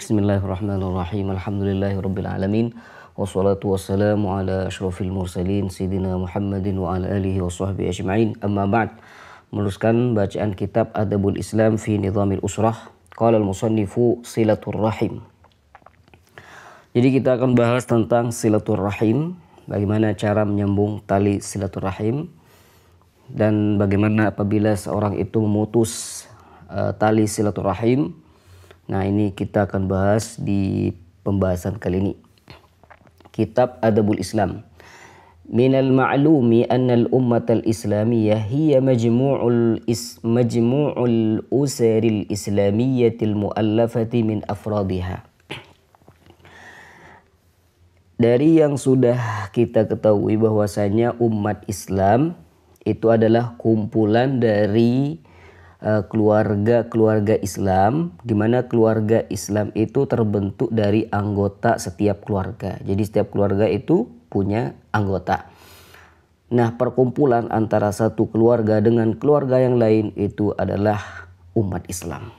Bismillahirrahmanirrahim. Alhamdulillahirabbil alamin. Wassalatu wassalamu ala asyrafil mursalin sayyidina Muhammadin wa ala alihi wa sahbihi ajma'in. Amma ba'd. Meneruskan bacaan kitab Adabul Islam fi Nizamil Usrah. Qala al-musannifu silatur rahim. Jadi kita akan bahas tentang silaturrahim, bagaimana cara menyambung tali silaturrahim, dan bagaimana apabila seorang itu memutus tali silaturrahim. Nah, ini kita akan bahas di pembahasan kali ini. Kitab Adabul Islam. Minal ma'lumi anna al-ummata al-islamiyah hiya majmu'ul usaril islamiyyatil mu'allafati min afradiha. Dari yang sudah kita ketahui bahwasanya umat Islam itu adalah kumpulan dari keluarga Islam, di mana keluarga Islam itu terbentuk dari anggota setiap keluarga. Jadi setiap keluarga itu punya anggota. Nah, perkumpulan antara satu keluarga dengan keluarga yang lain itu adalah umat Islam.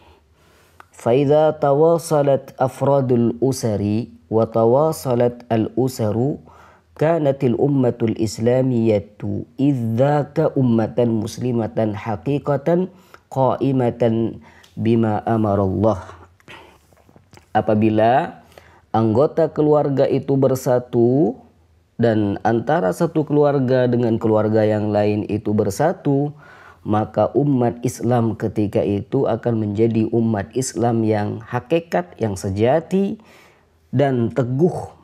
Faidha tawasalat afradul usari wa tawasalat al-usaru kanatil ummatul islamiyatu idzaka ummatan muslimatan haqiqatan qaimatan bima amarallah. Apabila anggota keluarga itu bersatu dan antara satu keluarga dengan keluarga yang lain itu bersatu, maka umat Islam ketika itu akan menjadi umat Islam yang hakikat, yang sejati dan teguh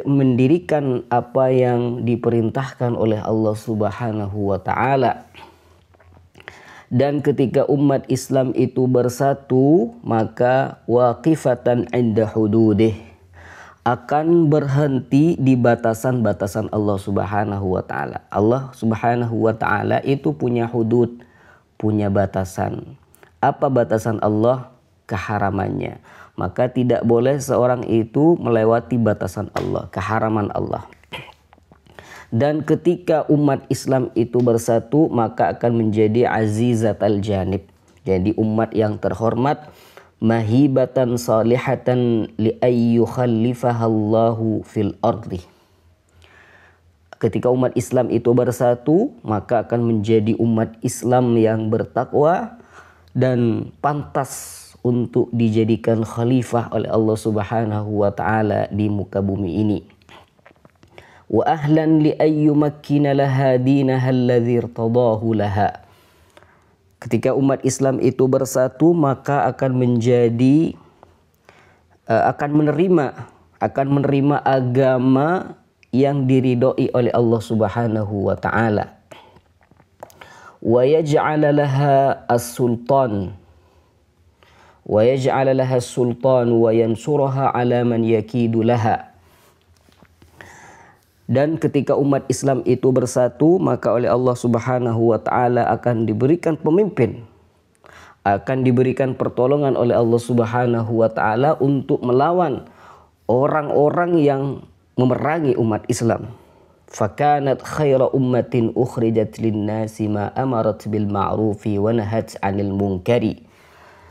mendirikan apa yang diperintahkan oleh Allah Subhanahu wa taala. Dan ketika umat Islam itu bersatu, maka waqifatan inda hududih, akan berhenti di batasan-batasan Allah Subhanahu wa taala. Allah Subhanahu wa taala itu punya hudud, punya batasan. Apa batasan Allah? Keharamannya. Maka tidak boleh seorang itu melewati batasan Allah, keharaman Allah. Dan ketika umat Islam itu bersatu, maka akan menjadi azizat al-janib. Jadi umat yang terhormat, mahibatan salihatan li ayyukhallifahallahu fil ardi. Ketika umat Islam itu bersatu, maka akan menjadi umat Islam yang bertakwa dan pantas untuk dijadikan khalifah oleh Allah Subhanahu wa taala di muka bumi ini. Wa ahlan li ayyumakkina laha dinaha alladzi irtadahu laha. Ketika umat Islam itu bersatu, maka akan menjadi akan menerima agama yang diridhoi oleh Allah Subhanahu wa taala. Wa yaj'ala laha as-sultan wa yansuraha ala man yakidu laha. Dan ketika umat Islam itu bersatu, maka oleh Allah Subhanahu wa taala akan diberikan pemimpin, akan diberikan pertolongan oleh Allah Subhanahu wa taala untuk melawan orang-orang yang memerangi umat Islam. Fakanat khaira ummatin ukhrijat lin-nasi ma amarat bil ma'rufi wa nahat 'anil munkari.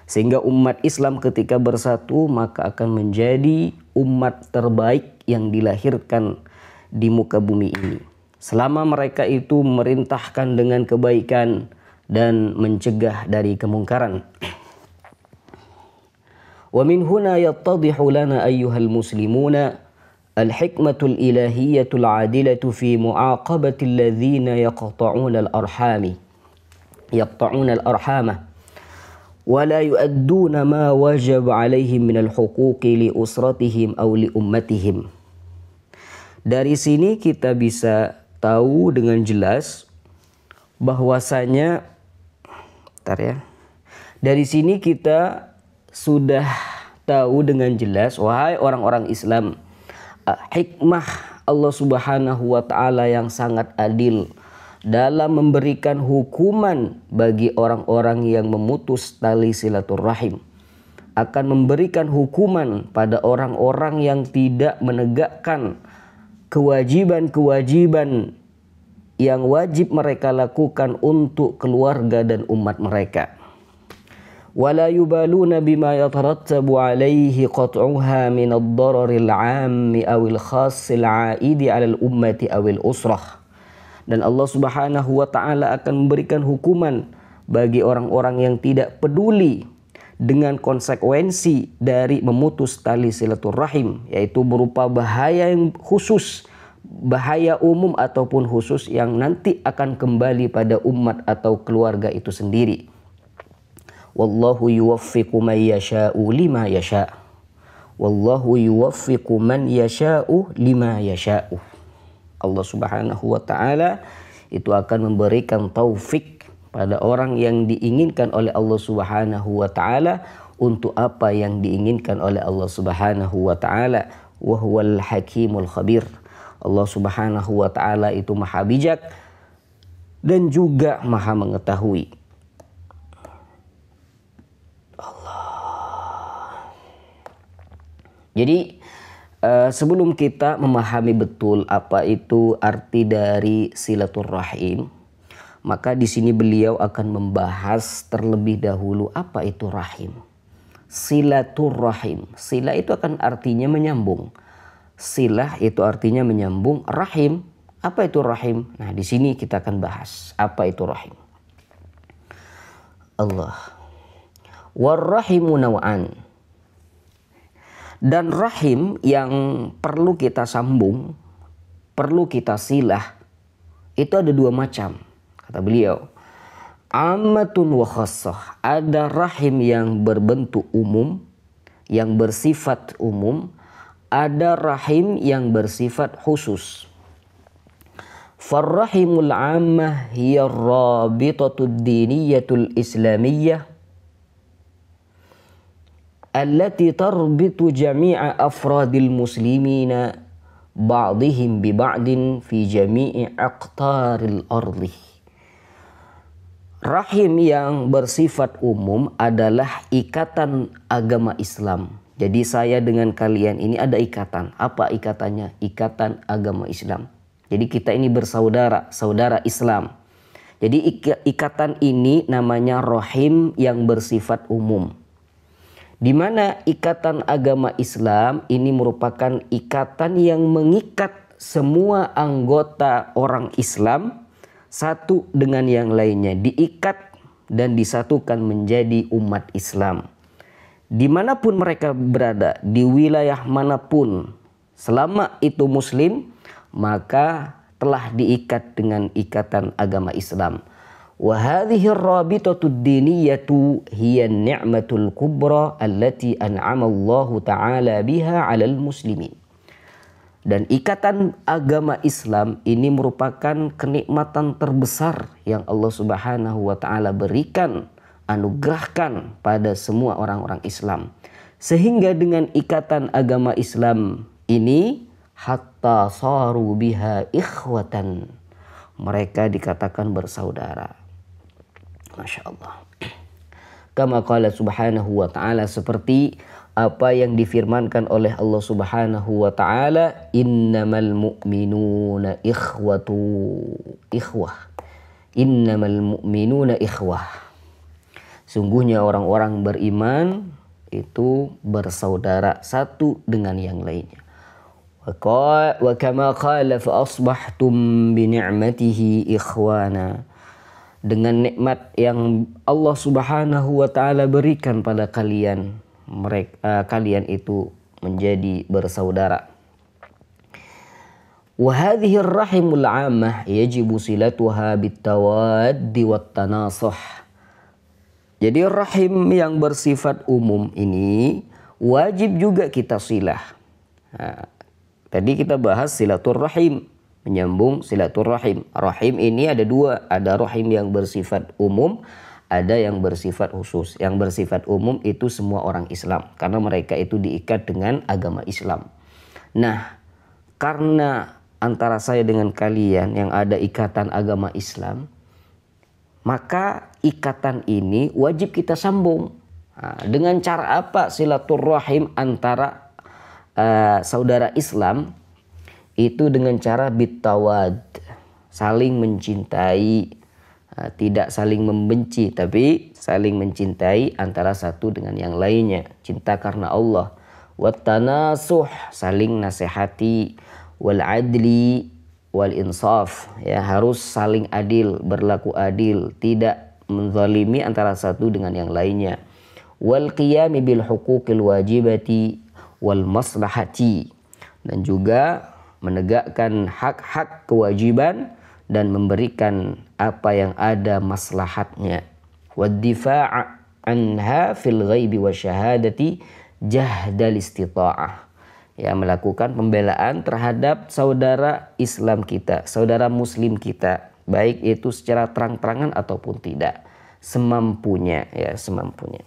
Sehingga umat Islam ketika bersatu maka akan menjadi umat terbaik yang dilahirkan di muka bumi ini, selama mereka itu memerintahkan dengan kebaikan dan mencegah dari kemungkaran. Wa min huna yattadihu lana ayyuhal muslimuna al-hikmatul ilahiyyatul 'adilatu fi mu'aqabati alladhina yaqta'una al-arhama wa la yu'adduna ma wajaba 'alaihim min al-huquqi li usratihim aw li ummatihim. Dari sini kita bisa tahu dengan jelas bahwasanya dari sini kita sudah tahu dengan jelas, wahai orang-orang Islam, hikmah Allah Subhanahu wa taala yang sangat adil dalam memberikan hukuman bagi orang-orang yang memutus tali silaturrahim, akan memberikan hukuman pada orang-orang yang tidak menegakkan kewajiban-kewajiban yang wajib mereka lakukan untuk keluarga dan umat mereka. ولا يبالون بما يترتب عليه قطعها من الضرر العام أو الخاص العائد على الأمة أو الأسرة. Dan Allah Subhanahu wa taala akan memberikan hukuman bagi orang-orang yang tidak peduli dengan konsekuensi dari memutus tali silaturahim, yaitu berupa bahaya yang khusus, bahaya umum ataupun khusus yang nanti akan kembali pada umat atau keluarga itu sendiri. Wallahu yuwaffiqu man yasha'u lima yasha'. Wallahu yuwaffiqu man yasha'u lima yasha'u. Allah Subhanahu wa taala itu akan memberikan taufik pada orang yang diinginkan oleh Allah Subhanahu wa taala untuk apa yang diinginkan oleh Allah Subhanahu wa taala. Wa huwal hakimul khabir. Allah Subhanahu wa taala itu maha bijak dan juga maha mengetahui. Jadi sebelum kita memahami betul apa itu arti dari silaturahim, maka di sini beliau akan membahas terlebih dahulu apa itu rahim. Silaturahim, sila itu akan artinya menyambung. Silah itu artinya menyambung. Rahim, apa itu rahim? Nah, di sini kita akan bahas apa itu rahim. Allah. Warrahimu naw'an. Dan rahim yang perlu kita sambung, perlu kita silah, itu ada dua macam. Kata beliau, ammatun wa khassah. Ada rahim yang berbentuk umum, yang bersifat umum. Ada rahim yang bersifat khusus. Farrahimul ammah hiya rabitatud diniyatul islamiyah allati tarbitu jami'a afradil muslimina ba'dihim bi ba'din fi jami'i aqtaril ardi. Rahim yang bersifat umum adalah ikatan agama Islam. Jadi saya dengan kalian ini ada ikatan. Apa ikatannya? Ikatan agama Islam. Jadi kita ini bersaudara, saudara Islam. Jadi ikatan ini namanya rahim yang bersifat umum. Di mana ikatan agama Islam ini merupakan ikatan yang mengikat semua anggota orang Islam satu dengan yang lainnya, diikat dan disatukan menjadi umat Islam. Dimanapun mereka berada, di wilayah manapun, selama itu Muslim, maka telah diikat dengan ikatan agama Islam. Wa hadhihi ar-rabitatud diniyatu hiya an-ni'matul kubra allati an'ama Allah Ta'ala biha 'alal muslimin. Dan ikatan agama Islam ini merupakan kenikmatan terbesar yang Allah Subhanahu wa taala berikan, anugerahkan pada semua orang-orang Islam. Sehingga dengan ikatan agama Islam ini hatta saru biha ikhwatan, mereka dikatakan bersaudara. Masya Allah. Kama qala subhanahu wa ta'ala, seperti apa yang difirmankan oleh Allah Subhanahu wa ta'ala, innamal mu'minuna ikhwah. Innamal mu'minuna ikhwah. Sungguhnya orang-orang beriman itu bersaudara satu dengan yang lainnya. Wa kama qala fa asbahtum bi ni'matihi ikhwana. Dengan nikmat yang Allah Subhanahu wa taala berikan pada kalian, kalian itu menjadi bersaudara. Wa hadhihi ar-rahimul 'ammah yajibu silatuha bit-tawaddi wat-tanasuh. Jadi rahim yang bersifat umum ini wajib juga kita silah. Nah, tadi kita bahas silaturrahim, menyambung silaturrahim. Rahim ini ada dua, ada rahim yang bersifat umum, ada yang bersifat khusus. Yang bersifat umum itu semua orang Islam, karena mereka itu diikat dengan agama Islam. Nah, karena antara saya dengan kalian yang ada ikatan agama Islam, maka ikatan ini wajib kita sambung. Nah, dengan cara apa silaturrahim antara saudara Islam? Itu dengan cara bitawad, saling mencintai, Tidak saling membenci, tapi saling mencintai antara satu dengan yang lainnya. Cinta karena Allah. Wattanasuh, saling nasihati. Wal adli wal insaf, ya, harus saling adil, berlaku adil, tidak menzalimi antara satu dengan yang lainnya. Wal qiyami bil huquqil wajibati wal maslahati, dan juga menegakkan hak-hak kewajiban dan memberikan apa yang ada maslahatnya. Wad-difa' anha fil ghaibi wasyahadati jahdal istita'ah, ya, melakukan pembelaan terhadap saudara Islam kita, saudara Muslim kita, baik itu secara terang-terangan ataupun tidak, semampunya, ya, semampunya.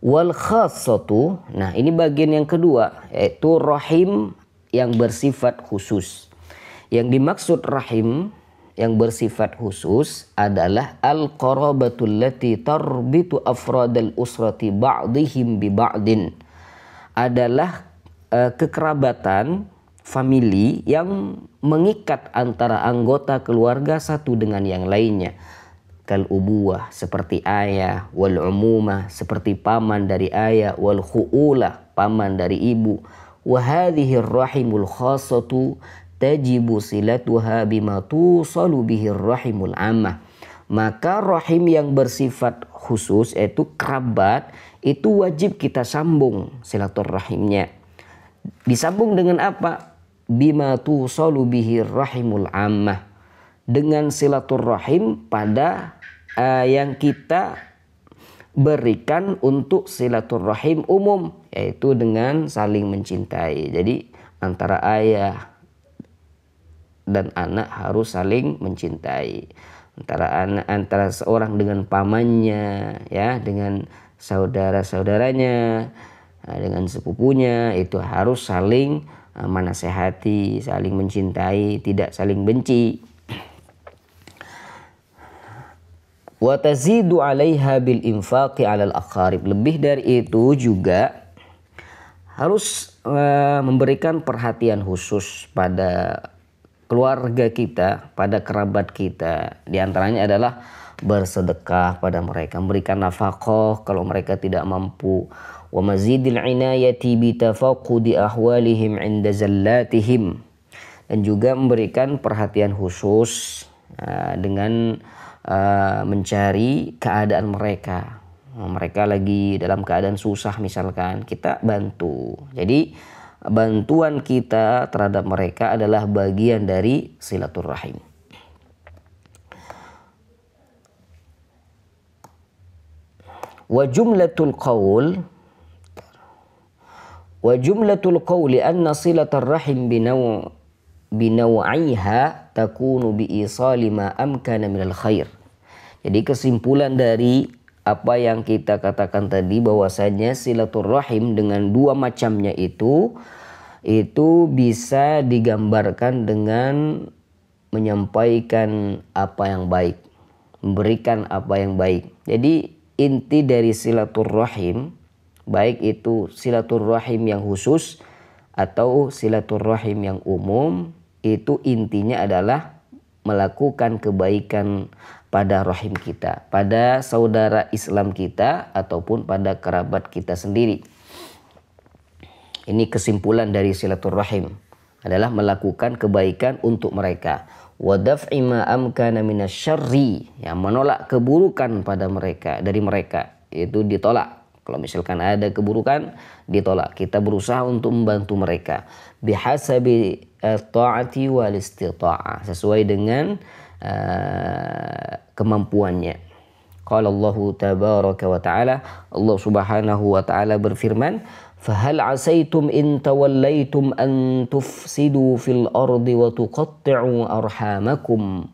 Wal khassatu, nah ini bagian yang kedua, yaitu rahim yang bersifat khusus. Yang dimaksud rahim yang bersifat khusus adalah al-qarabatul lati tarbitu afradal usrati ba'dihim bi ba'din, adalah kekerabatan famili yang mengikat antara anggota keluarga satu dengan yang lainnya. Kal ubuwah, seperti ayah, wal umumah, seperti paman dari ayah, wal khu'ulah, paman dari ibu. Wa hadhihi rahimul khassatu tajibu silatuha bima tusalu bihi rahimul ammah. Maka rahim yang bersifat khusus, yaitu kerabat, itu wajib kita sambung silaturahimnya. Disambung dengan apa? Bima tusalu bihi rahimul ammah, dengan silaturahim pada yang kita berikan untuk silaturahim umum, yaitu dengan saling mencintai. Jadi antara ayah dan anak harus saling mencintai. Antara seorang dengan pamannya, ya, dengan saudara-saudaranya, dengan sepupunya, itu harus saling menasehati, saling mencintai, tidak saling benci. Wa tazidu 'alaiha bil infaqi 'alal aqarib. Lebih dari itu juga harus memberikan perhatian khusus pada keluarga kita, pada kerabat kita. Di antaranya adalah bersedekah pada mereka, memberikan nafkah kalau mereka tidak mampu. Wa mazidil inayati bi tafaqqudi ahwalihim 'inda zallatihim. Dan juga memberikan perhatian khusus dengan mencari keadaan mereka. Mereka lagi dalam keadaan susah misalkan, kita bantu. Jadi bantuan kita terhadap mereka adalah bagian dari silaturahim. Wa jumlatul qawli anna silatar rahim binaw'iha takunu biisali ma amkana minal khair. Jadi kesimpulan dari apa yang kita katakan tadi, bahwasanya silaturahim dengan dua macamnya itu bisa digambarkan dengan menyampaikan apa yang baik, memberikan apa yang baik. Jadi inti dari silaturahim, baik itu silaturahim yang khusus atau silaturahim yang umum, itu intinya adalah melakukan kebaikan pada rahim kita, pada saudara Islam kita ataupun pada kerabat kita sendiri. Ini kesimpulan dari silaturahim adalah melakukan kebaikan untuk mereka. Wa daf'i ma amkana minasyarri, yang menolak keburukan pada mereka, dari mereka, itu ditolak. Kalau misalkan ada keburukan, ditolak. Kita berusaha untuk membantu mereka bihasabi ta'ati wal istita'ah, sesuai dengan kemampuannya. Qala Allah tabaraka wa ta'ala, Allah subhanahu wa ta'ala berfirman, fahal asaitum in tawallaitum an tufsidu fil ardi wa tuqatti'u arhamakum.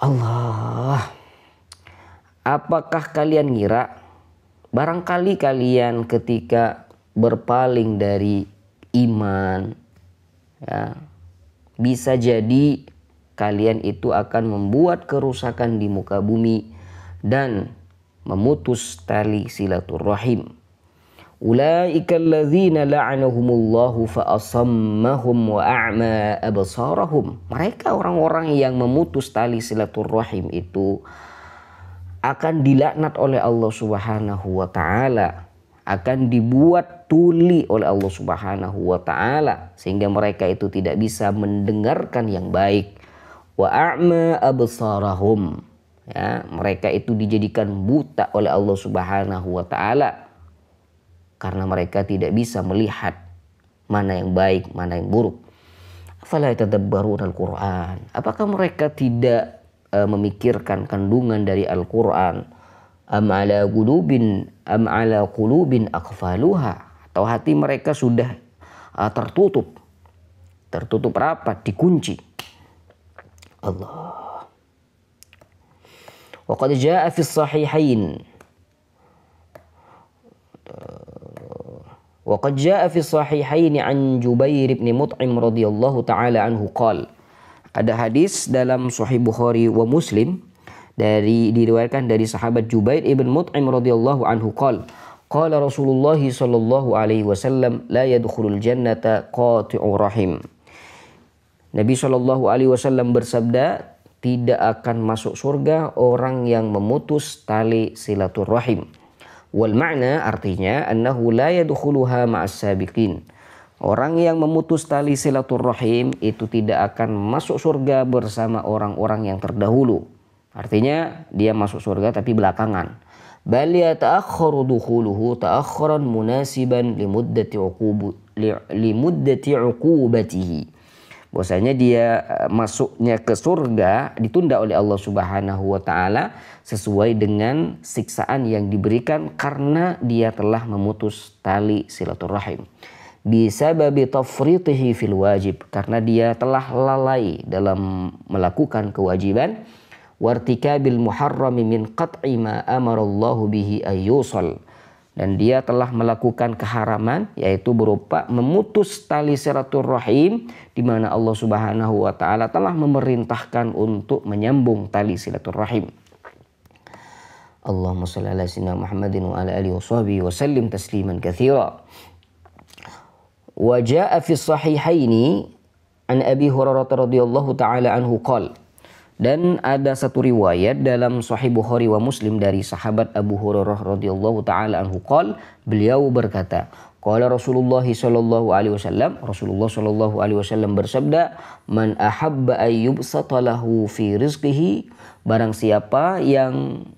Allah, apakah kalian ngira, barangkali kalian ketika berpaling dari iman, ya, bisa jadi kalian itu akan membuat kerusakan di muka bumi dan memutus tali silaturahim. Ulaika alladzina la'anahumullahu fa'asammahum wa a'ma absarahum. Mereka orang-orang yang memutus tali silaturrahim itu akan dilaknat oleh Allah Subhanahu wa taala, akan dibuat tuli oleh Allah Subhanahu wa taala sehingga mereka itu tidak bisa mendengarkan yang baik. Wa a'ma absarahum. Ya, mereka itu dijadikan buta oleh Allah Subhanahu wa taala karena mereka tidak bisa melihat mana yang baik, mana yang buruk. Afala yatadabbaruna al-Qur'an? Apakah mereka tidak memikirkan kandungan dari Al-Qur'an? Am ala qulubin aqfaluha? Atau hati mereka sudah tertutup. Tertutup rapat, dikunci. Allah. Wa qad jaa'a fi as-sahihain وقد جاء في الصحيحين عن جبير بن مطعم رضي الله تعالى عنه قال. Ada hadis dalam Sahih Bukhari wa Muslim diriwayatkan dari sahabat Jubair ibn Mut'im radhiyallahu anhu qala qala Rasulullah sallallahu alaihi wasallam la yadkhulul jannata qati'u rahim. Nabi sallallahu alaihi wasallam bersabda, tidak akan masuk surga orang yang memutus tali silaturrahim. Wal makna artinya annahu la yadkhuluha ma'as sabiqin. Orang yang memutus tali silaturrahim itu tidak akan masuk surga bersama orang-orang yang terdahulu. Artinya dia masuk surga tapi belakangan. Bal yata'akhkharu dukhuluhu ta'akhkharan munasiban limuddati uqubatihi. Bahwasanya dia masuknya ke surga ditunda oleh Allah Subhanahu wa taala sesuai dengan siksaan yang diberikan karena dia telah memutus tali silaturrahim. Bisababi tafritihi fil wajib, karena dia telah lalai dalam melakukan kewajiban. Wartikabil muharrami min qat'i ma amarallahu bihi ayyusal, dan dia telah melakukan keharaman yaitu berupa memutus tali silaturrahim di mana Allah Subhanahu wa taala telah memerintahkan untuk menyambung tali silaturrahim. Allahumma shalli ala sayyidina Muhammadin wa ala alihi washabihi wa sallim tasliman katsira. Wa jaa'a fi sahihaini an Abi Hurairah radhiyallahu taala anhu qala. Dan ada satu riwayat dalam Sahih Bukhari wa Muslim dari sahabat Abu Hurairah radhiyallahu taala anhu qol, beliau berkata, qala Rasulullah sallallahu alaihi wasallam, Rasulullah sallallahu alaihi wasallam bersabda, man ahabba ayyubsata lahu fi rizqihi, barang siapa yang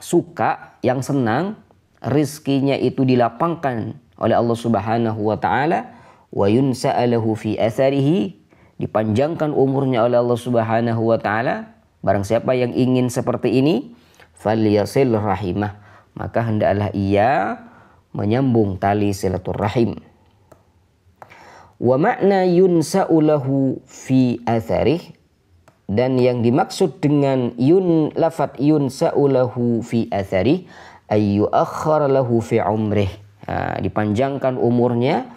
suka, yang senang rizkinya itu dilapangkan oleh Allah Subhanahu wa taala, wa yunsa'alahu fi atharihi, dipanjangkan umurnya oleh Allah Subhanahu wa taala, barang siapa yang ingin seperti ini, falyasil rahimah, maka hendaklah ia menyambung tali silaturrahim. Wa makna yunsa'u lahu fi atharih, dan yang dimaksud dengan lafadz yunsa'u lahu fi atharih ay yu'akhkhar lahu fi umrih, dipanjangkan umurnya.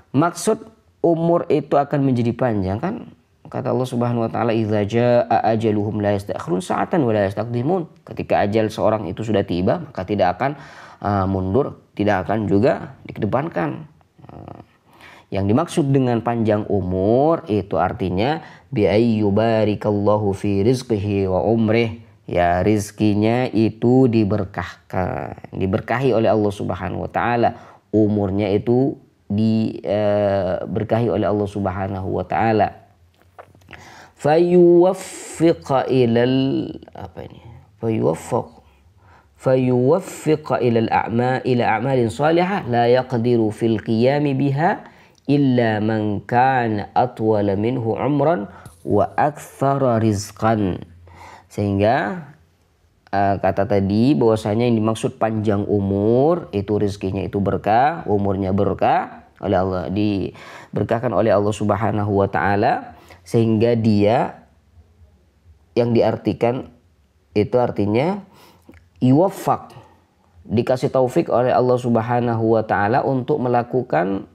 Maksud umur itu akan menjadi panjang, kan kata Allah Subhanahu wa taala, idza jaa ajaluhum la yastakhirun sa'atan wa la yastaqdimun. Ketika ajal seorang itu sudah tiba, maka tidak akan mundur, tidak akan juga dikedepankan. Yang dimaksud dengan panjang umur itu artinya bi ayyubarikallahu fi rizqihi wa umrih, ya rizkinya itu diberkahi oleh Allah Subhanahu wa taala, umurnya itu diberkahi oleh Allah Subhanahu wa taala. Fayuwaffiqa ilal a'malin salihah la yaqdiru fil qiyam biha illa man kana atwala minhu umran wa aktsara rizqan. Sehingga kata tadi bahwasanya yang dimaksud panjang umur itu rizkinya itu berkah, umurnya berkah oleh Allah, diberkahkan oleh Allah Subhanahu wa taala, sehingga dia yang diartikan itu artinya yuwaffaq, dikasih taufik oleh Allah Subhanahu wa taala untuk melakukan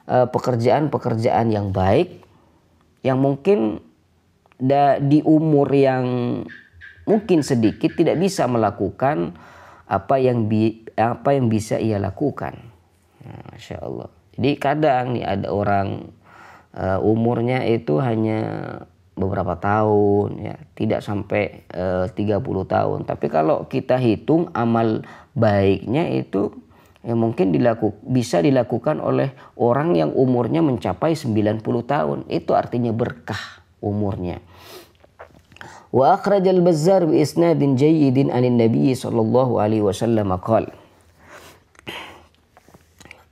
pekerjaan-pekerjaan yang baik yang mungkin di umur yang mungkin sedikit tidak bisa melakukan apa yang bisa ia lakukan. Nah, Masya Allah. Jadi kadang nih ada orang umurnya itu hanya beberapa tahun ya, tidak sampai 30 tahun. Tapi kalau kita hitung amal baiknya itu ya mungkin bisa dilakukan oleh orang yang umurnya mencapai 90 tahun. Itu artinya berkah umurnya. Wa akhrajal Bazzar bi isnadin jayyidin anin Nabi sallallahu alaihi wasallam qala.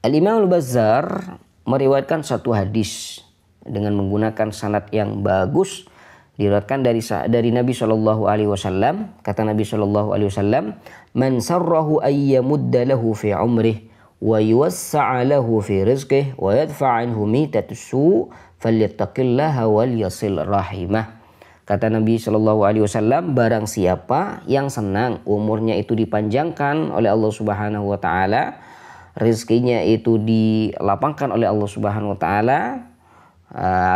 Al-Imam Al-Bazzar meriwayatkan satu hadis dengan menggunakan sanad yang bagus, diriwayatkan dari Nabi sallallahu alaihi wasallam. Kata Nabi sallallahu alaihi wasallam, "Man sarrahu ay yamudda lahu fi umrihi wa yuwassa'a lahu fi rizqihi wa yadfa' anhu mitatus su' falyattaqillaha wal yasil rahimah." Kata Nabi sallallahu alaihi wasallam, barang siapa yang senang umurnya itu dipanjangkan oleh Allah Subhanahu wa taala, rizkinya itu dilapangkan oleh Allah Subhanahu wa taala,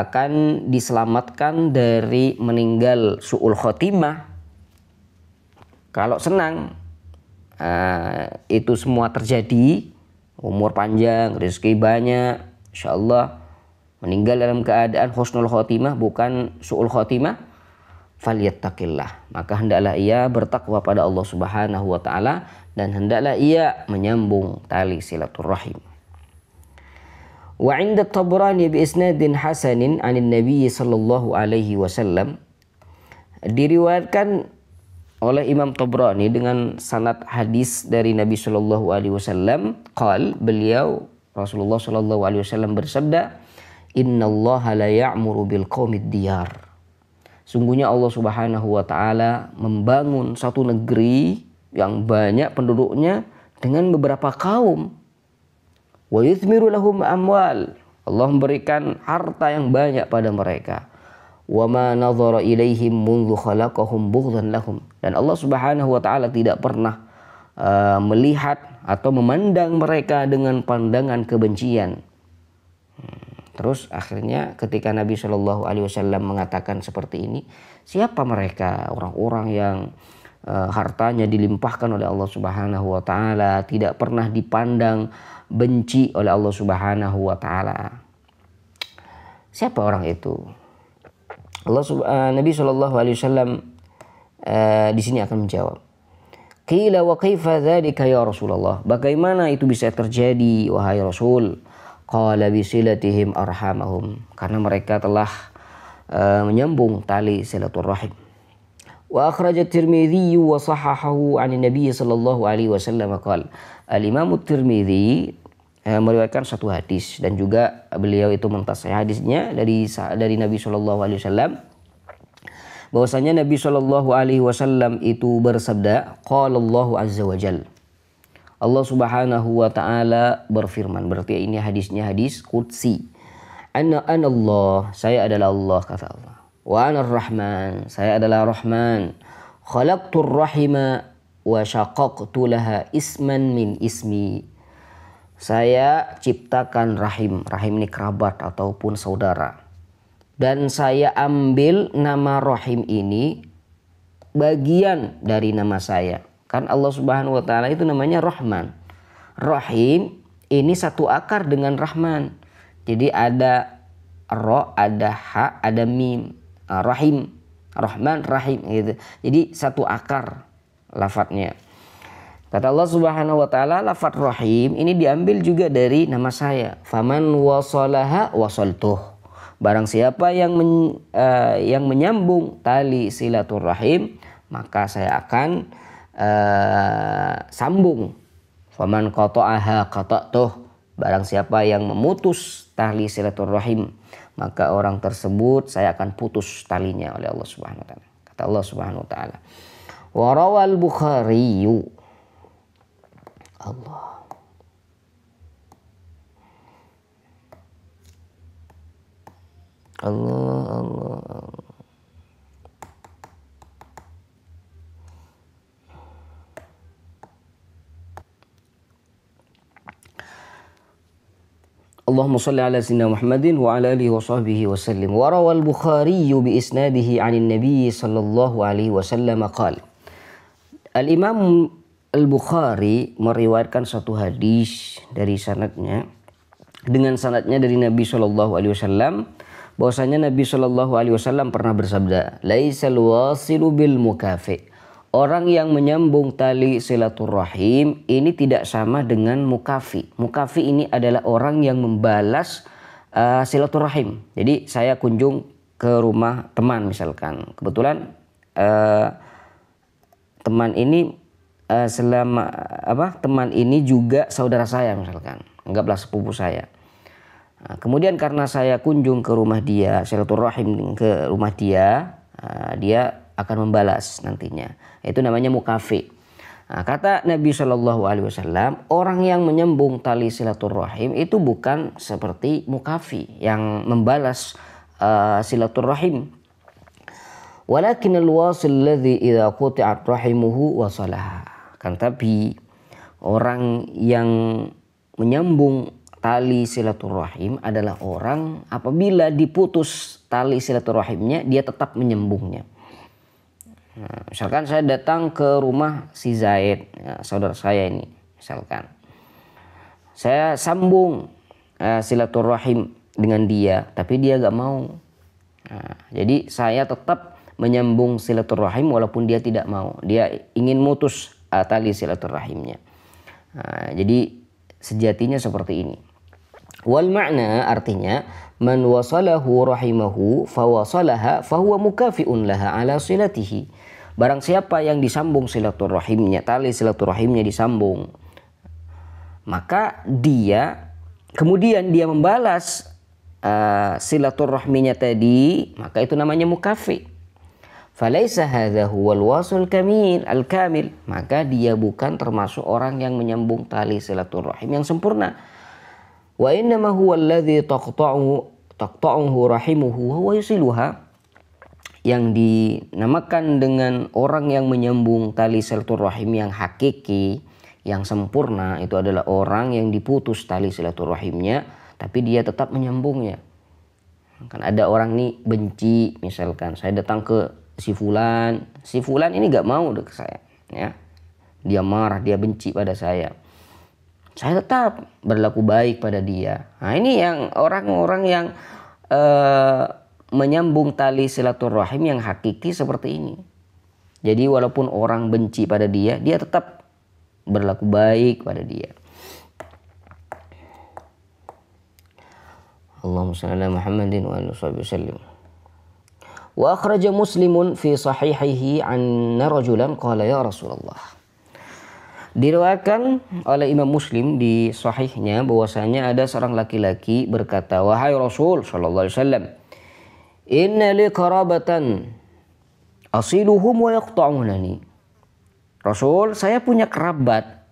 akan diselamatkan dari meninggal su'ul khotimah. Kalau senang itu semua terjadi, umur panjang, rezeki banyak, insyaallah meninggal dalam keadaan husnul khotimah bukan su'ul khotimah, falyattaqillah, maka hendaklah ia bertakwa pada Allah Subhanahu wa taala dan hendaklah ia menyambung tali silaturahim. Wa 'inda Tabrani bi isnadin hasanin 'anin Nabi sallallahu alaihi wasallam, diriwayatkan oleh Imam Tabrani dengan sanad hadis dari Nabi sallallahu alaihi wasallam, beliau Rasulullah sallallahu alaihi wasallam bersabda, "Innallaha la ya'muru bil qaumid diyar." Sungguhnya Allah Subhanahu wa taala membangun satu negeri yang banyak penduduknya dengan beberapa kaum. Wa yuthmiru lahum amwal. Allah memberikan harta yang banyak pada mereka. Wa ma nadhara ilaihim mundzu khalaqahum bughdan lahum. Dan Allah Subhanahu wa taala tidak pernah melihat atau memandang mereka dengan pandangan kebencian. Terus akhirnya ketika Nabi Shallallahu alaihi wasallam mengatakan seperti ini, siapa mereka? Orang-orang yang hartanya dilimpahkan oleh Allah Subhanahu wa taala, tidak pernah dipandang benci oleh Allah Subhanahu wa taala. Siapa orang itu? Nabi Shallallahu alaihi wasallam di sini akan menjawab. Qila wa kaifa dzalika ya Rasulullah? Bagaimana itu bisa terjadi wahai Rasul? Qala bisilatihim arhamahum, karena mereka telah menyambung tali silaturahim. Wa akhraj at-Tirmidzi wa sahahahu 'an Nabi sallallahu alaihi wasallam qala. Al-Imam at-Tirmidzi meriwayatkan satu hadis dan juga beliau itu mentasih hadisnya dari Nabi sallallahu alaihi wasallam, bahwasanya Nabi sallallahu alaihi wasallam itu bersabda, qala Allah azza wa jalla, Allah Subhanahu wa taala berfirman, berarti ini hadisnya hadis qudsi. Ana Allah, saya adalah Allah, kata Allah. Wa ana Rahman, saya adalah Rahman. Khalaqtur rahima wa syaqaqtu laha isman min ismi. Saya ciptakan rahim. Rahim ini kerabat ataupun saudara. Dan saya ambil nama rahim ini bagian dari nama saya. Kan Allah Subhanahu wa taala itu namanya Rahman. Rahim ini satu akar dengan Rahman. Jadi ada ro, ada ha, ada mim. Rahim, Rahman, Rahim gitu. Jadi satu akar lafadznya. Kata Allah Subhanahu wa taala, lafadz Rahim ini diambil juga dari nama saya. Faman wasalaha wasaltuh. Barang siapa yang menyambung tali silaturahim, maka saya akan sambung. Faman qata'aha qata'tuh. Barang siapa yang memutus tali silaturahim, maka orang tersebut saya akan putus talinya oleh Allah Subhanahu wa taala. Kata Allah Subhanahu wa taala. Wa rawal Bukhari. Allah. Allah. Allahumma salli ala sayyidina Muhammadin wa ala alihi wa sahbihi wa sallim. Wa rawal Bukhari bi isnadihi 'anil Nabi sallallahu alaihi wasallam qala. Al-Imam Al-Bukhari meriwayatkan satu hadis dari sanadnya, dengan sanadnya dari Nabi Shallallahu Alaihi Wasallam, bahwasanya Nabi Shallallahu Alaihi Wasallam pernah bersabda, laisal wasilu bil mukafi. Orang yang menyambung tali silaturahim ini tidak sama dengan mukafi. Mukafi ini adalah orang yang membalas silaturahim. Jadi saya kunjung ke rumah teman misalkan. Kebetulan teman ini teman ini juga saudara saya misalkan. Anggaplah sepupu saya. Kemudian karena saya kunjung ke rumah dia, silaturahim ke rumah dia, dia akan membalas nantinya. Itu namanya mukafi. Kata Nabi Shallallahu Alaihi Wasallam, orang yang menyambung tali silaturahim itu bukan seperti mukafi yang membalas silaturahim. Walakin al-wasil alladhi idza quti'at rahimuhu wasalaha. Kan tapi orang yang menyambung tali silaturahim adalah orang apabila diputus tali silaturahimnya dia tetap menyambungnya. Nah, misalkan saya datang ke rumah si Zaid, ya, saudara saya ini, misalkan saya sambung silaturahim dengan dia, tapi dia gak mau. Nah, jadi saya tetap menyambung silaturahim walaupun dia tidak mau. Dia ingin mutus tali silaturahimnya. Nah, jadi sejatinya seperti ini. Wal makna artinya man wasalahu rahimahu fawasalaha fahuwa mukafi'un laha ala silatihi. Barang siapa yang disambung silaturahimnya, tali silaturahimnya disambung, maka dia kemudian dia membalas silaturahminya tadi, maka itu namanya mukafi. Falaisa hadza huwal wasul kamil, maka dia bukan termasuk orang yang menyambung tali silaturahim yang sempurna. Wa innama huwa alladhi taqta'uhu rahimuhu wa yusiluha. Yang dinamakan dengan orang yang menyambung tali silaturahim yang hakiki, yang sempurna, itu adalah orang yang diputus tali silaturahimnya tapi dia tetap menyambungnya. Kan ada orang nih benci, misalkan saya datang ke si fulan ini gak mau ke saya, ya. Dia marah, dia benci pada saya tetap berlaku baik pada dia. Nah, ini yang orang-orang yang menyambung tali silaturahim yang hakiki seperti ini. Jadi walaupun orang benci pada dia, dia tetap berlaku baik pada dia. Allahumma shalli ala Muhammadin wa alihi wasallam. Wa akhraja Muslimun fi sahihihi anna rajulan qala ya Rasulullah. Diriwayatkan oleh Imam Muslim di sahihnya bahwasanya ada seorang laki-laki berkata, wahai Rasul sallallahu alaihi wasallam, inna li qarabatan asiluhum wa yaqta'unani. Rasul, saya punya kerabat.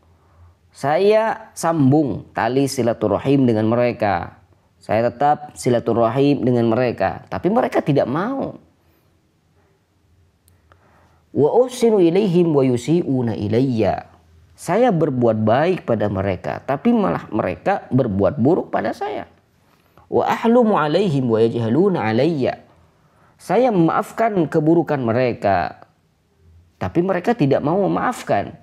Saya sambung tali silaturahim dengan mereka. Saya tetap silaturahim dengan mereka, tapi mereka tidak mau. Wa usinu ilaihim wa yusi'una ilayya. Saya berbuat baik pada mereka, tapi malah mereka berbuat buruk pada saya. Wa ahlumu alaihim wa yajhaluna alayya. Saya memaafkan keburukan mereka, tapi mereka tidak mau memaafkan.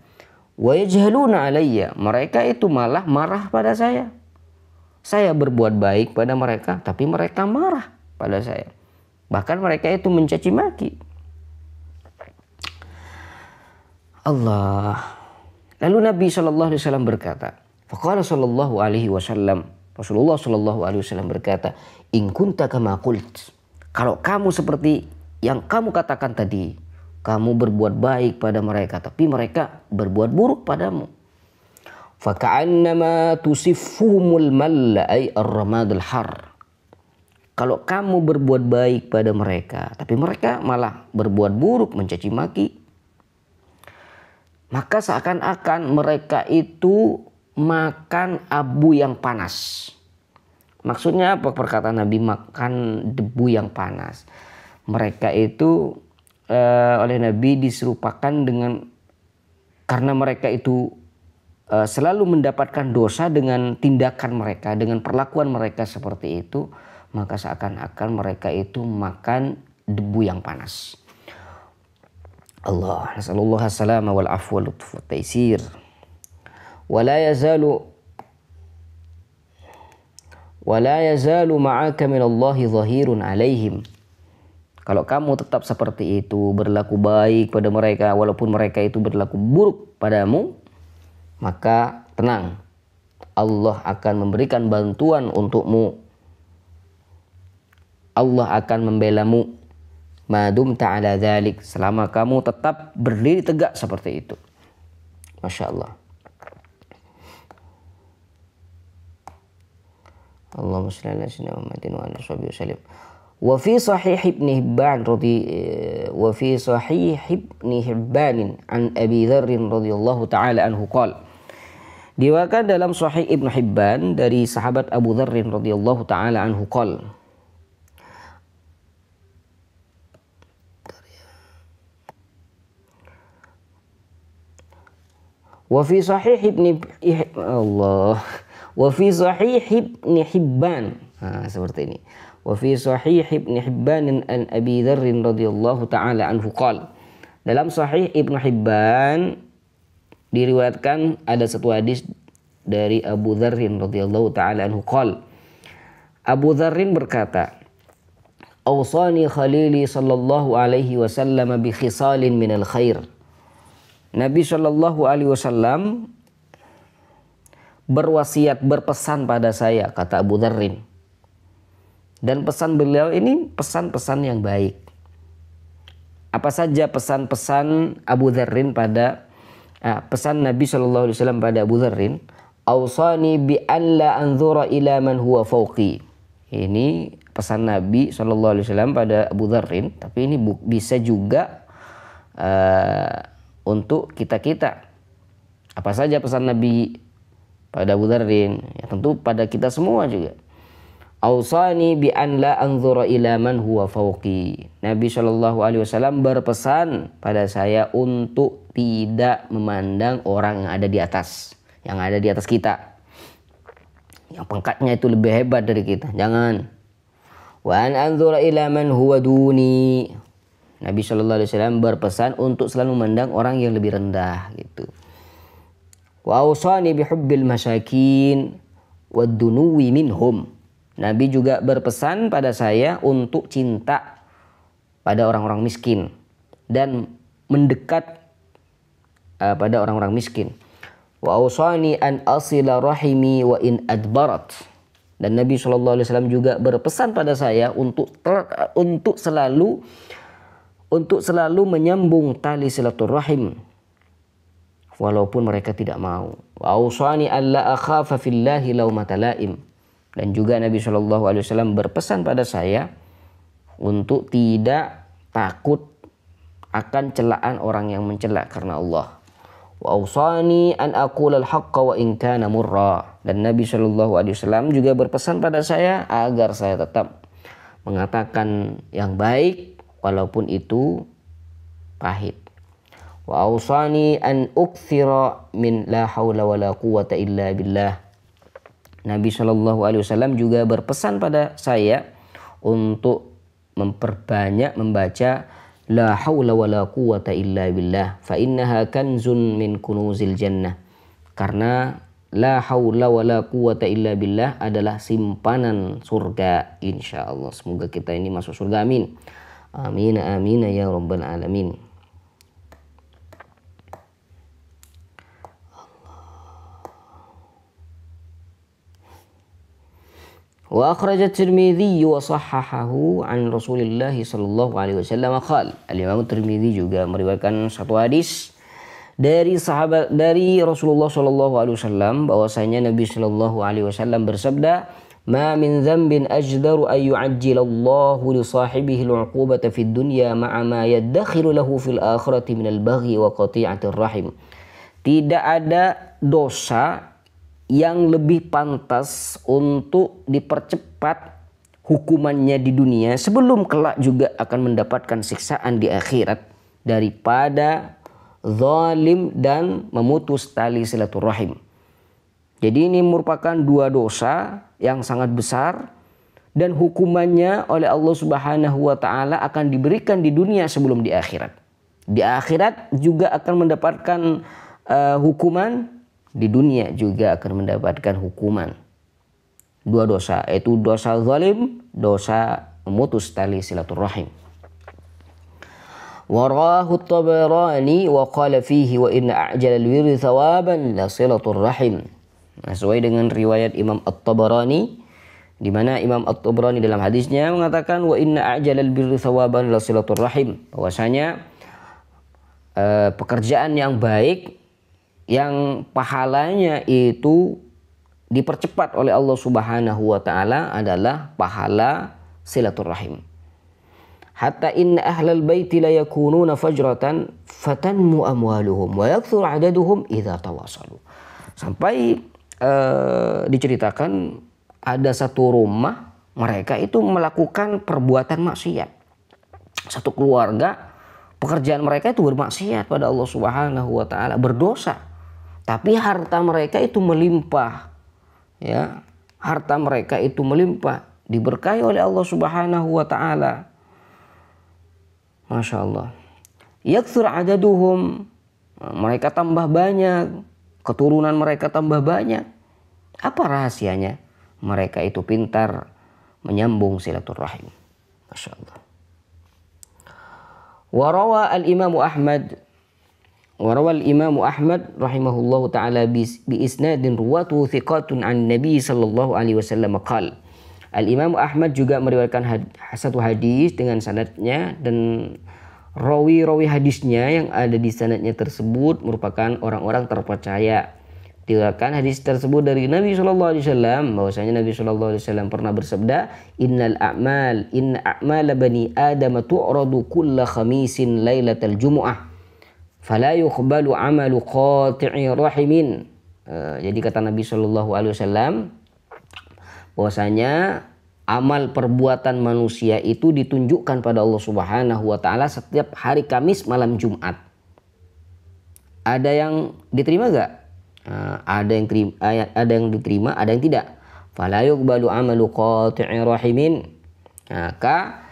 Wa yajhaluna alayya. Mereka itu malah marah pada saya. Saya berbuat baik pada mereka, tapi mereka marah pada saya. Bahkan mereka itu mencaci maki. Allah. Lalu Nabi Shallallahu Alaihi Wasallam berkata, faqala Shallallahu Alaihi Wasallam, Rasulullah Shallallahu Alaihi Wasallam berkata, in kunta kama qult. Kalau kamu seperti yang kamu katakan tadi, kamu berbuat baik pada mereka, tapi mereka berbuat buruk padamu. Faka'annama tusifhumul malla ay ar-ramadul har. Kalau kamu berbuat baik pada mereka, tapi mereka malah berbuat buruk, mencaci maki, maka seakan-akan mereka itu makan abu yang panas. Maksudnya apa perkataan Nabi makan debu yang panas? Mereka itu oleh Nabi diserupakan dengan, karena mereka itu selalu mendapatkan dosa dengan tindakan mereka, dengan perlakuan mereka seperti itu, maka seakan-akan mereka itu makan debu yang panas. Allah, nasallallahu as-salama wal afwa wal lutf wat taisir. Wala yazalu ma'aka minallahi zahirun alaihim. Kalau kamu tetap seperti itu, berlaku baik pada mereka walaupun mereka itu berlaku buruk padamu, maka tenang, Allah akan memberikan bantuan untukmu. Allah akan membelamu madum ta'ala dzalik, selama kamu tetap berdiri tegak seperti itu. Masya Allah. Allahumma shalli ala sayyidina Muhammadin wa ala sahbihi wasallam. Wa fi sahih Ibn Hibban an Abi Dzar radhiyallahu taala anhu qala. Diriwayatkan dalam Sahih Ibn Hibban dari sahabat Abu Dzar radhiyallahu taala anhu qala. Wa fi sahih Ibn Hibban. Seperti ini. Wa fi sahih Ibn Hibban an Abi Dzar radhiyallahu taala anhu qala. Dalam Sahih Ibn Hibban diriwayatkan ada satu hadis dari Abu Dzar radhiyallahu taala anhu qala. Abu Dzar berkata, "Awsani khalili sallallahu alaihi wasallam bi khisalin minal khair." Nabi Shallallahu Alaihi Wasallam berwasiat, berpesan pada saya, kata Abu Dzar. Dan pesan beliau ini pesan-pesan yang baik. Apa saja pesan-pesan Abu Dzar pada pesan Nabi Shallallahu Alaihi Wasallam pada Abu Dzar? Ausani bi an la anzura ila man huwa fawqi. Ini pesan Nabi Shallallahu Alaihi Wasallam pada Abu Dzar, tapi ini bisa juga untuk kita-kita. Apa saja pesan Nabi pada Abu Dzar? Ya tentu pada kita semua juga. Ausani bi an la anzura ila man huwa fawqi. Nabi Shallallahu Alaihi Wasallam berpesan pada saya untuk tidak memandang orang yang ada di atas, kita, yang pangkatnya itu lebih hebat dari kita. Jangan. Wa an anzura ila man huwa duni. Nabi Shallallahu Alaihi Wasallam berpesan untuk selalu memandang orang yang lebih rendah gitu. Wa ausani bihubbil masyakin wad dunuwi minhum. Nabi juga berpesan pada saya untuk cinta pada orang-orang miskin dan mendekat pada orang-orang miskin. Wa ausani an asila rahimi wa in adbarat. Dan Nabi Shallallahu Alaihi Wasallam juga berpesan pada saya untuk selalu menyambung tali silaturahim walaupun mereka tidak mau. Wa ausani alla akhafa fillahi laumata laim. Dan juga Nabi Shallallahu Alaihi Wasallam berpesan pada saya untuk tidak takut akan celaan orang yang mencela karena Allah. Wa ausani an aqulal haqqa wa in kana murra. Dan Nabi Shallallahu Alaihi Wasallam juga berpesan pada saya agar saya tetap mengatakan yang baik walaupun itu pahit. Wa ausani an ukthira min la haula wala quwata illa billah. Nabi Shallallahu Alaihi Wasallam juga berpesan pada saya untuk memperbanyak membaca la haula wala quwata illa billah fa innaha kanzun min kunuzil jannah. Karena la haula wala quwata illa billah adalah simpanan surga insyaallah. Semoga kita ini masuk surga, amin. Amin amin ya rabbal alamin. Wa akhraj at-Tirmidzi wa sahhahahu an Rasulillah sallallahu alaihi wasallam qala. Al-Imam Tirmidzi juga meriwayatkan satu hadis dari Rasulullah sallallahu alaihi wasallam bahwasanya Nabi sallallahu alaihi wasallam bersabda, "Ma min dzambin ajdaru ay yu'ajjilallahu li sahibihi al-'uqubata fid dunya ma'a ma yaddakhiru lahu fil akhirati minal baghi wa qati'atir rahim." Tidak ada dosa yang lebih pantas untuk dipercepat hukumannya di dunia sebelum kelak juga akan mendapatkan siksaan di akhirat daripada zalim dan memutus tali silaturahim. Jadi ini merupakan dua dosa yang sangat besar dan hukumannya oleh Allah Subhanahu wa taala akan diberikan di dunia sebelum di akhirat. Di akhirat juga akan mendapatkan hukuman, di dunia juga akan mendapatkan hukuman. Dua dosa, yaitu dosa zalim, dosa memutus tali silaturahim. Warahu Tabarani wa qala fihi wa inna a'jala al-birri thawaban la silatur rahim. Nah, sesuai dengan riwayat Imam At-Tabarani, di mana Imam At-Tabarani dalam hadisnya mengatakan wa inna a'jala al-birri thawaban la silatur rahim, bahwasanya pekerjaan yang baik yang pahalanya itu dipercepat oleh Allah Subhanahu wa taala adalah pahala silaturahim. Hatta inna ahlal baiti la yakununa fajratan fatanmu amwaluhum wa yakthur adaduhum idza tawasalu. Sampai diceritakan ada satu rumah mereka itu melakukan perbuatan maksiat. Satu keluarga pekerjaan mereka itu bermaksiat pada Allah Subhanahu wa taala, berdosa. Tapi harta mereka itu melimpah. Ya, harta mereka itu melimpah, diberkahi oleh Allah Subhanahu wa taala. Masya Allah. Yakthur adaduhum, mereka tambah banyak, keturunan mereka tambah banyak. Apa rahasianya? Mereka itu pintar menyambung silaturahim. Masya Allah. Warawa al-Imam Ahmad, warawa al-Imam Ahmad rahimahullahu ta'ala bi isnadin ruwatuhu thiqatun an Nabi sallallahu alaihi wasallam qala. Al-Imam Ahmad juga meriwayatkan satu hadis dengan sanadnya, dan rawi-rawi hadisnya yang ada di sanadnya tersebut merupakan orang-orang terpercaya. Diriwayatkan hadis tersebut dari Nabi sallallahu alaihi wasallam, bahwasanya Nabi sallallahu alaihi wasallam pernah bersabda, inna a'mala bani Adam tu'radu kulla khamisin lailatal jumu'ah fala yuqbalu 'amalu qati'i rahimin. Jadi kata Nabi sallallahu alaihi wasallam, bahwasanya amal perbuatan manusia itu ditunjukkan pada Allah Subhanahu wa taala setiap hari Kamis malam Jumat. Ada yang diterima enggak? Ada yang diterima, ada yang tidak. Fala yuqbalu amalu qati'i rahimin. Maka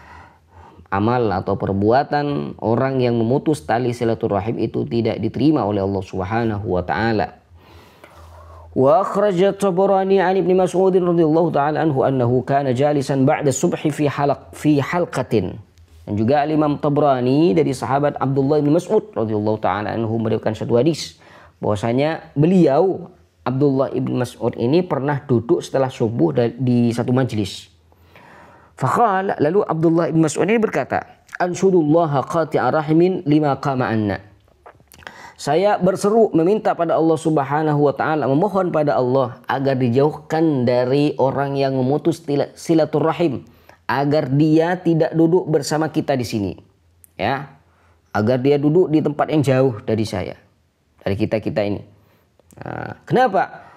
amal atau perbuatan orang yang memutus tali silaturahim itu tidak diterima oleh Allah Subhanahu wa taala. Wa akhraj Tabarani an Ibnu Mas'ud radhiyallahu ta'ala anhu annahu kana jalisan ba'da subhi fi halqatin. Dan juga Imam Tabarani dari sahabat Abdullah bin Mas'ud radhiyallahu ta'ala anhu meriwayatkan satu hadis, bahwasanya beliau Abdullah bin Mas'ud ini pernah duduk setelah subuh di satu majlis. Faqala, lalu Abdullah bin Mas'ud ini berkata, anshudullaha qati'a rahimin lima qama anna. Saya berseru meminta pada Allah Subhanahu wa taala, memohon pada Allah agar dijauhkan dari orang yang memutus silaturahim, agar dia tidak duduk bersama kita di sini. Ya. Agar dia duduk di tempat yang jauh dari saya, dari kita-kita ini. Kenapa?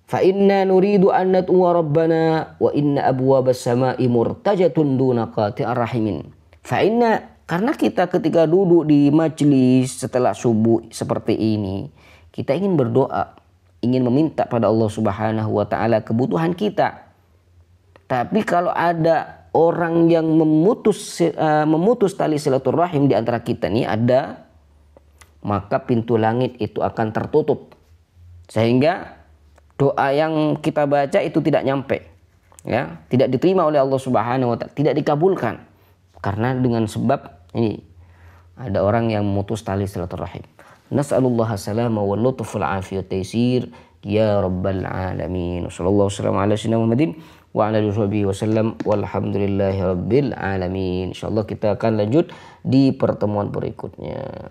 Fa inna nuridu an nat'uwa rabbana wa inna abwabas sama'i murtajatun duna qati'ar rahimin. Fa inna, karena kita ketika duduk di majelis setelah subuh seperti ini, kita ingin berdoa, ingin meminta pada Allah Subhanahu wa taala kebutuhan kita. Tapi kalau ada orang yang memutus tali silaturahim di antara kita ini ada, maka pintu langit itu akan tertutup. Sehingga doa yang kita baca itu tidak nyampe. Ya, tidak diterima oleh Allah Subhanahu wa taala, tidak dikabulkan. Karena dengan sebab ini ada orang yang memutus tali silaturahim. Nas'alullah salama wal lutful afiyat taysir ya rabbal alamin. Sallallahu alaihi wasallam Muhammadin wa ala alihi wasallam walhamdulillahi rabbil alamin. Insyaallah kita akan lanjut di pertemuan berikutnya.